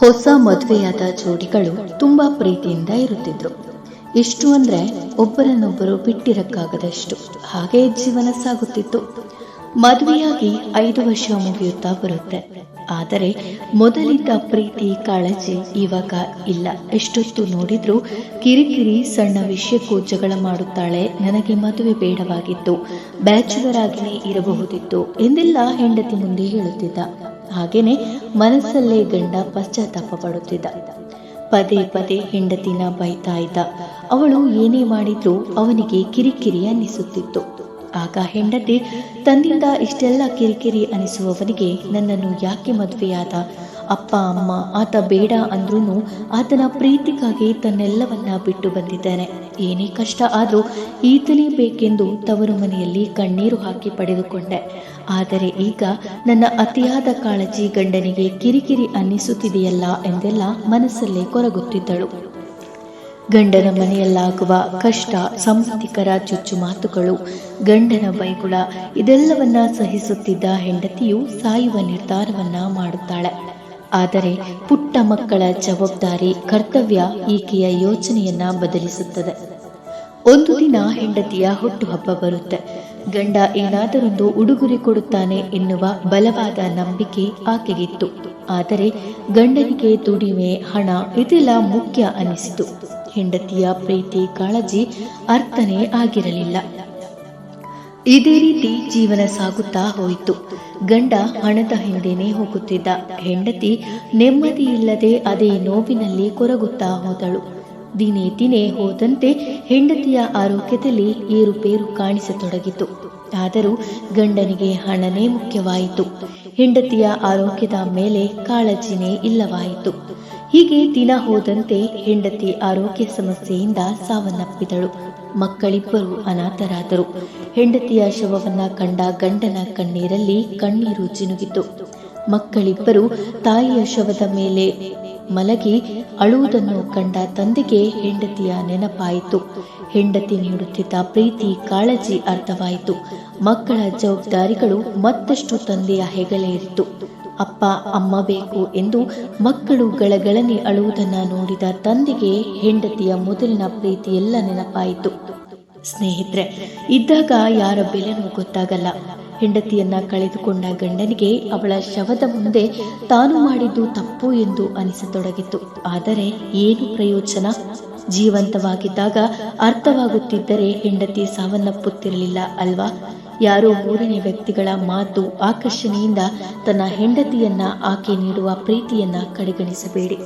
ಹೊಸ ಮದುವೆಯಾದ ಜೋಡಿಗಳು ತುಂಬಾ ಪ್ರೀತಿಯಿಂದ ಇರುತ್ತಿದ್ರು. ಎಷ್ಟು ಅಂದ್ರೆ ಒಬ್ಬರನ್ನೊಬ್ಬರು ಬಿಟ್ಟಿರಕ್ಕಾಗದಷ್ಟು. ಹಾಗೆ ಜೀವನ ಸಾಗುತ್ತಿತ್ತು. ಮದುವೆಯಾಗಿ 5 ವರ್ಷ ಮುಗಿಯುತ್ತಾ ಬರುತ್ತೆ. ಆದರೆ ಮೊದಲಿದ್ದ ಪ್ರೀತಿ ಕಾಳಜಿ ಇವಾಗ ಇಲ್ಲ. ಎಷ್ಟೊತ್ತು ನೋಡಿದ್ರು ಕಿರಿಕಿರಿ, ಸಣ್ಣ ವಿಷಯಕ್ಕೂ ಜಗಳ ಮಾಡುತ್ತಾಳೆ. ನನಗೆ ಮದುವೆ ಬೇಡವಾಗಿತ್ತು, ಬ್ಯಾಚುಲರ್ ಆಗಿನೇ ಇರಬಹುದಿತ್ತು ಎಂದೆಲ್ಲ ಹೆಂಡತಿ ಮುಂದೆ ಹೇಳುತ್ತಿದ್ದ. ಹಾಗೇನೆ ಮನಸ್ಸಲ್ಲೇ ಗಂಡ ಪಶ್ಚಾತ್ತಾಪ ಪಡುತ್ತಿದ್ದ. ಪದೇ ಪದೇ ಹೆಂಡತಿನ ಬೈತಾ ಇದ್ದ. ಅವಳು ಏನೇ ಮಾಡಿದ್ರೂ ಅವನಿಗೆ ಕಿರಿಕಿರಿ ಅನ್ನಿಸುತ್ತಿತ್ತು. ಆಗ ಹೆಂಡತಿ ತನ್ನಿಂದ ಇಷ್ಟೆಲ್ಲ ಕಿರಿಕಿರಿ ಅನಿಸುವವನಿಗೆ ನನ್ನನ್ನು ಯಾಕೆ ಮದುವೆಯಾದ? ಅಪ್ಪ ಅಮ್ಮ ಆತ ಬೇಡ ಅಂದ್ರೂ ಆತನ ಪ್ರೀತಿಗಾಗಿ ತನ್ನೆಲ್ಲವನ್ನ ಬಿಟ್ಟು ಬಂದಿದ್ದೇನೆ. ಏನೇ ಕಷ್ಟ ಆದ್ರೂ ಈತನೇ ಬೇಕೆಂದು ತವರು ಮನೆಯಲ್ಲಿ ಕಣ್ಣೀರು ಹಾಕಿ ಪಡೆದುಕೊಂಡೆ. ಆದರೆ ಈಗ ನನ್ನ ಅತಿಯಾದ ಕಾಳಜಿ ಗಂಡನಿಗೆ ಕಿರಿಕಿರಿ ಅನ್ನಿಸುತ್ತಿದೆಯಲ್ಲ ಎಂದೆಲ್ಲ ಮನಸ್ಸಲ್ಲೇ ಕೊರಗುತ್ತಿದ್ದಳು. ಗಂಡನ ಮನೆಯಲ್ಲಾಗುವ ಕಷ್ಟ, ಸಂಬಂಧಿಕರ ಚುಚ್ಚು ಮಾತುಗಳು, ಗಂಡನ ಬೈಗುಳ ಇದೆಲ್ಲವನ್ನ ಸಹಿಸುತ್ತಿದ್ದ ಹೆಂಡತಿಯು ಸಾಯುವ ನಿರ್ಧಾರವನ್ನ ಮಾಡುತ್ತಾಳೆ. ಆದರೆ ಪುಟ್ಟ ಮಕ್ಕಳ ಜವಾಬ್ದಾರಿ, ಕರ್ತವ್ಯ ಈಕೆಯ ಯೋಚನೆಯನ್ನ ಬದಲಿಸುತ್ತದೆ. ಒಂದು ದಿನ ಹೆಂಡತಿಯ ಹುಟ್ಟುಹಬ್ಬ ಬರುತ್ತೆ. ಗಂಡ ಏನಾದರೊಂದು ಉಡುಗೊರೆ ಕೊಡುತ್ತಾನೆ ಎನ್ನುವ ಬಲವಾದ ನಂಬಿಕೆ ಆಕೆಗಿತ್ತು. ಆದರೆ ಗಂಡನಿಗೆ ದುಡಿಮೆ, ಹಣ ಇದೆಲ್ಲ ಮುಖ್ಯ ಅನಿಸಿತು. ಹೆಂಡತಿಯ ಪ್ರೀತಿ, ಕಾಳಜಿ ಅರ್ಥನೇ ಆಗಿರಲಿಲ್ಲ. ಇದೇ ರೀತಿ ಜೀವನ ಸಾಗುತ್ತಾ ಹೋಯಿತು. ಗಂಡ ಹಣದ ಹಿಂದೆನೇ ಹೋಗುತ್ತಿದ್ದ. ಹೆಂಡತಿ ನೆಮ್ಮದಿ ಇಲ್ಲದೆ ಅದೇ ನೋವಿನಲ್ಲಿ ಕೊರಗುತ್ತಾ ಹೋದಳು. ದಿನೇ ದಿನೇ ಹೋದಂತೆ ಹೆಂಡತಿಯ ಆರೋಗ್ಯದಲ್ಲಿ ಏರುಪೇರು ಕಾಣಿಸತೊಡಗಿತು. ಆದರೂ ಗಂಡನಿಗೆ ಹಣನೇ ಮುಖ್ಯವಾಯಿತು. ಹೆಂಡತಿಯ ಆರೋಗ್ಯದ ಮೇಲೆ ಕಾಳಜಿನೇ ಇಲ್ಲವಾಯಿತು. ಹೀಗೆ ದಿನ ಹೋದಂತೆ ಹೆಂಡತಿ ಆರೋಗ್ಯ ಸಮಸ್ಯೆಯಿಂದ ಸಾವನ್ನಪ್ಪಿದಳು. ಮಕ್ಕಳಿಬ್ಬರು ಅನಾಥರಾದರು. ಹೆಂಡತಿಯ ಶವವನ್ನ ಕಂಡ ಗಂಡನ ಕಣ್ಣೀರಲ್ಲಿ ಕಣ್ಣೀರು ಜಿನುಗಿತು. ಮಕ್ಕಳಿಬ್ಬರು ತಾಯಿಯ ಶವದ ಮೇಲೆ ಮಲಗಿ ಅಳುವುದನ್ನು ಕಂಡ ತಂದೆಗೆ ಹೆಂಡತಿಯ ನೆನಪಾಯಿತು. ಹೆಂಡತಿ ನೀಡುತ್ತಿದ್ದ ಪ್ರೀತಿ, ಕಾಳಜಿ ಅರ್ಥವಾಯಿತು. ಮಕ್ಕಳ ಜವಾಬ್ದಾರಿಗಳು ಮತ್ತಷ್ಟು ತಂದೆಯ ಹೆಗಲೇರಿತು. ಅಪ್ಪ ಅಮ್ಮ ಬೇಕು ಎಂದು ಮಕ್ಕಳು ಗಳಗಳನೆ ಅಳುವುದನ್ನ ನೋಡಿದ ತಂದೆಗೆ ಹೆಂಡತಿಯ ಮೊದಲಿನ ಪ್ರೀತಿ ಎಲ್ಲ ನೆನಪಾಯಿತು. ಸ್ನೇಹಿತರೆ, ಇದ್ದಾಗ ಯಾರ ಬೆಲೆನೂ ಗೊತ್ತಾಗಲ್ಲ. ಹೆಂಡತಿಯನ್ನ ಕಳೆದುಕೊಂಡ ಗಂಡನಿಗೆ ಅವಳ ಶವದ ಮುಂದೆ ತಾನು ಮಾಡಿದ್ದು ತಪ್ಪು ಎಂದು ಅನಿಸತೊಡಗಿತು. ಆದರೆ ಏನು ಪ್ರಯೋಜನ? ಜೀವಂತವಾಗಿದ್ದಾಗ ಅರ್ಥವಾಗುತ್ತಿದ್ದರೆ ಹೆಂಡತಿ ಸಾವನ್ನಪ್ಪುತ್ತಿರಲಿಲ್ಲ ಅಲ್ವಾ? ಯಾರೋ ಮೂರನೇ ವ್ಯಕ್ತಿಗಳ ಮಾತು, ಆಕರ್ಷಣೆಯಿಂದ ತನ್ನ ಹೆಂಡತಿಯನ್ನ ಆಕೆ ನೀಡುವ ಪ್ರೀತಿಯನ್ನ ಕಡೆಗಣಿಸಬೇಡಿ.